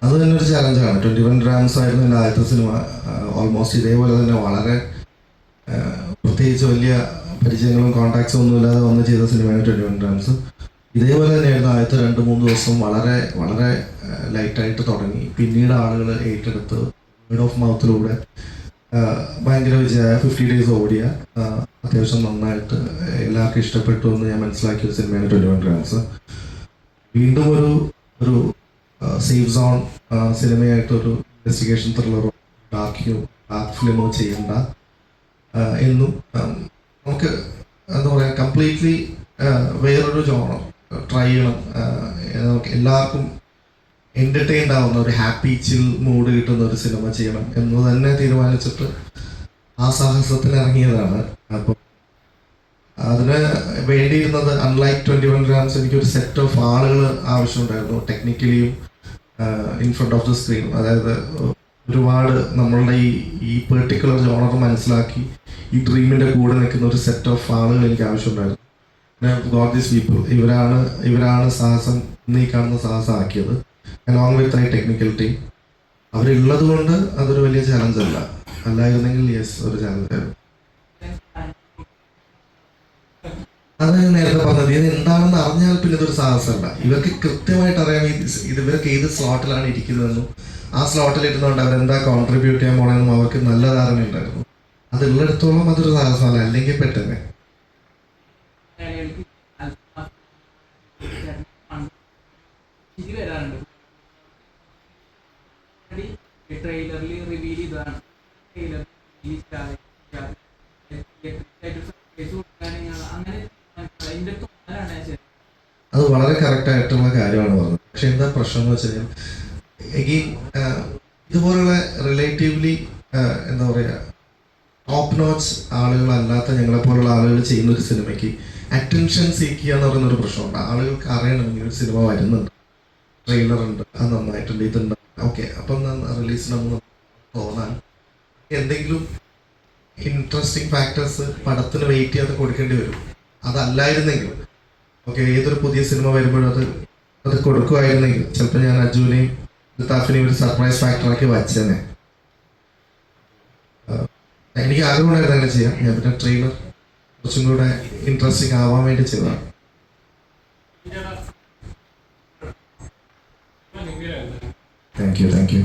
അത് തന്നെ ഒരു ചലഞ്ചാണ്. 21 Grams ആയിരുന്നു എൻ്റെ ആദ്യത്തെ സിനിമ. ഓൾമോസ്റ്റ് ഇതേപോലെ തന്നെ വളരെ പ്രത്യേകിച്ച് വലിയ പരിചയങ്ങളും കോൺടാക്ട്സും ഒന്നും ഇല്ലാതെ വന്ന് ചെയ്ത സിനിമയാണ് 21 Grams. ഇതേപോലെ തന്നെയായിരുന്നു ആദ്യത്തെ 2-3 ദിവസം വളരെ വളരെ ലൈറ്റായിട്ട് തുടങ്ങി. പിന്നീട് ആളുകൾ ഏറ്റെടുത്ത് വേർഡ് ഓഫ് മൗത്തിലൂടെ ഭയങ്കര വിജയമായ 50 Days ഓടിയ അത്യാവശ്യം നന്നായിട്ട് എല്ലാവർക്കും ഇഷ്ടപ്പെട്ടു എന്ന് ഞാൻ മനസ്സിലാക്കിയ ഒരു സിനിമയാണ് 21 Grams. വീണ്ടും ഒരു സേഫ് സോൺ സിനിമയായിട്ടൊരു ഇൻവെസ്റ്റിഗേഷൻ ത്രില്ലറോ ഡാർക്ക് ഫിലിമോ ചെയ്യണ്ട എന്നും നമുക്ക് എന്താ പറയുക കംപ്ലീറ്റ്ലി വേറൊരു ജോണർ ട്രൈ ചെയ്യണം. നമുക്ക് എല്ലാവർക്കും എൻ്റർടൈൻഡ് ആവുന്ന ഒരു ഹാപ്പി ചിൽ മൂഡ് കിട്ടുന്ന ഒരു സിനിമ ചെയ്യണം എന്ന് തന്നെ തീരുമാനിച്ചിട്ട് ആ സാഹസത്തിൽ ഇറങ്ങിയതാണ്. അപ്പം അതിന് വേണ്ടിയിരുന്നത് അൺലൈക്ക് 21 Grams എനിക്കൊരു സെറ്റ് ഓഫ് ആളുകൾ ആവശ്യമുണ്ടായിരുന്നു. ടെക്നിക്കലിയും in front of the screen, അതായത് ഒരുപാട് നമ്മളുടെ ഈ പെർട്ടിക്കുലർ ജോണർ മനസ്സിലാക്കി ഈ ഡ്രീമിൻ്റെ കൂടെ നിൽക്കുന്ന ഒരു സെറ്റ് ഓഫ് ആളുകൾ എനിക്ക് ആവശ്യമുണ്ടായിരുന്നു. ഗോട്ട് ദീസ് പീപ്പിൾ, ഇവരാണ് സാഹസം ഈ കാണുന്ന സാഹസം ആക്കിയത്. Along with I technical team. അവരുള്ളത് കൊണ്ട് അതൊരു വലിയ ചലഞ്ചല്ല. അല്ലായിരുന്നെങ്കിൽ യെസ് ഒരു ചലഞ്ചായിരുന്നു. അത് നേരത്തെ പറഞ്ഞത് ഇത് എന്താണെന്ന് അറിഞ്ഞാൽ പിന്നെ ഇതൊരു സാഹസമല്ല. ഇവർക്ക് കൃത്യമായിട്ട് അറിയാം ഇവർക്ക് ഏത് സ്ലോട്ടിലാണ് ഇരിക്കുന്നതെന്നും ആ സ്ലോട്ടിൽ ഇരുന്നുകൊണ്ട് അവരെന്താ കോൺട്രിബ്യൂട്ട് ചെയ്യാൻ പോണെന്നും അവർക്ക് നല്ല ധാരണ ഉണ്ടായിരുന്നു. അതുള്ളിടത്തോളം അതൊരു സാഹസമല്ല, അല്ലെങ്കിൽ പെട്ടെന്ന് അത് വളരെ കറക്റ്റായിട്ടുള്ള കാര്യമാണ് പറഞ്ഞത്. പക്ഷെ എന്താ പ്രശ്നം എന്ന് വെച്ച് കഴിഞ്ഞാൽ എഗെയിൻ ഇതുപോലുള്ള റിലേറ്റീവ്ലി എന്താ പറയുക ടോപ്പ് നോച്ച് ആളുകളല്ലാത്ത ഞങ്ങളെപ്പോലുള്ള ആളുകൾ ചെയ്യുന്ന ഒരു സിനിമയ്ക്ക് അറ്റൻഷൻ സീക്കുക എന്ന് പറയുന്നൊരു പ്രശ്നമുണ്ട്. ആളുകൾക്ക് അറിയണം ഇങ്ങനെ ഒരു സിനിമ വരുന്നുണ്ട്, ട്രെയിലർ ഉണ്ട്, അത് നന്നായിട്ടുണ്ട്, ഇതുണ്ട്, ഓക്കെ അപ്പം റിലീസിനൊന്നും തോന്നാൻ എന്തെങ്കിലും ഇൻട്രസ്റ്റിംഗ് ഫാക്ടേഴ്സ് പടത്തിന് വെയിറ്റ് ചെയ്യാതെ കൊടുക്കേണ്ടി വരും. അതല്ലായിരുന്നെങ്കിൽ ഓക്കെ ഏതൊരു പുതിയ സിനിമ വരുമ്പോഴും അത് കൊടുക്കുമായിരുന്നെങ്കിൽ ചിലപ്പോൾ ഞാൻ അജുവിനെയും താഫിനെയും ഒരു സർപ്രൈസ് ഫാക്ടറാക്കി വച്ചേനെ. എനിക്ക് ആഗ്രഹമുണ്ടായിരുന്നു അങ്ങനെ ചെയ്യാം. ഞാൻ പിന്നെ ട്രെയിലർ കുറച്ചും കൂടെ ഇൻട്രസ്റ്റിംഗ് ആവാൻ വേണ്ടി ചെയ്തതാണ്. Thank you.